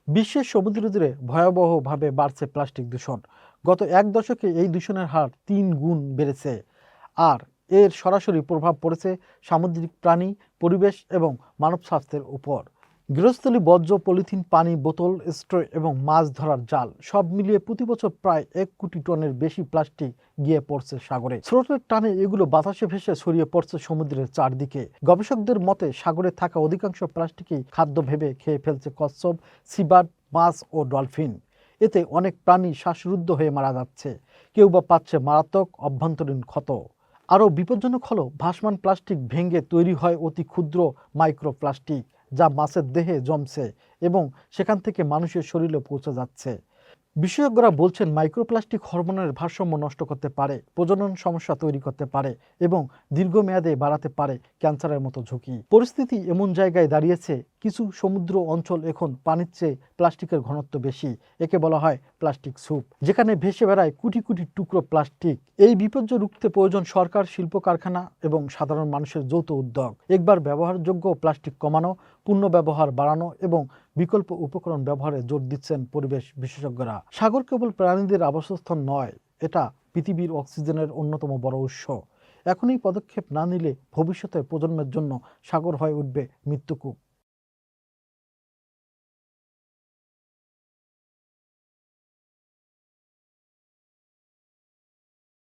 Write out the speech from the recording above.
বিশ্বের সমুদ্র জুড়ে ভয়াবহভাবে বাড়ছে প্লাস্টিক দূষণ। গত এক দশকে এই দূষণের হার ৩ গুণ বেড়েছে। আর এর সরাসরি প্রভাব পড়েছে সামুদ্রিক প্রাণী, পরিবেশ এবং মানব স্বাস্থ্যের উপর। গৃহস্থলী বর্জ্য, পলিথিন, পানি বোতল, স্ট্র এবং মাছ ধরার জাল সব মিলিয়ে প্রতি বছর প্রায় ১ কোটি টনের বেশি প্লাস্টিক গিয়ে পড়ছে সাগরে। স্রোতের টানে এগুলো বাতাসে ভেসে ছড়িয়ে পড়ছে সমুদ্রের চারদিকে। গবেষকদের মতে সাগরে থাকা অধিকাংশ প্লাস্টিকই খাদ্য ভেবে খেয়ে ফেলছে কচ্ছপ, সিবার্ড, মাছ ও ডলফিন। এতে অনেক প্রাণী শ্বাসরুদ্ধ হয়ে মারা যাচ্ছে, কেউ বা পাচ্ছে মারাত্মক অভ্যন্তরীণ ক্ষত। আরও বিপজ্জনক হলো ভাসমান প্লাস্টিক ভেঙে তৈরি হয় অতি ক্ষুদ্র মাইক্রোপ্লাস্টিক, যা মাছের দেহে জমছে এবং সেখান থেকে মানুষের শরীরে পৌঁছে যাচ্ছে। বিশেষজ্ঞরা বলছেন মাইক্রোপ্লাস্টিক হরমোনের ভারসাম্য নষ্ট করতে পারে, প্রজনন সমস্যা তৈরি করতে পারে এবং দীর্ঘমেয়াদে বাড়াতে পারে ক্যান্সারের মতো ঝুঁকি। পরিস্থিতি এমন জায়গায় দাঁড়িয়েছে, কিছু সমুদ্র অঞ্চল এখন পানির চেয়ে প্লাস্টিকের ঘনত্ব বেশি। একে বলা হয় প্লাস্টিক স্যুপ, যেখানে ভেসে বেড়ায় কোটি কোটি টুকরো প্লাস্টিক। এই বিপর্যয় রুখতে প্রয়োজন সরকার, শিল্প কারখানা এবং সাধারণ মানুষের যৌথ উদ্যোগ। একবার ব্যবহারযোগ্য প্লাস্টিক কমানো, পুনর্ব্যবহার বাড়ানো এবং বিকল্প উপকরণ ব্যবহারে জোর দিচ্ছেন পরিবেশ বিশেষজ্ঞরা। সাগর কেবল প্রাণীদের আবাসস্থল নয়, এটা পৃথিবীর অক্সিজেনের অন্যতম বড় উৎস। এখনই পদক্ষেপ না নিলে ভবিষ্যতের প্রজন্মের জন্য সাগর হয়ে উঠবে মৃত্যুকূপ।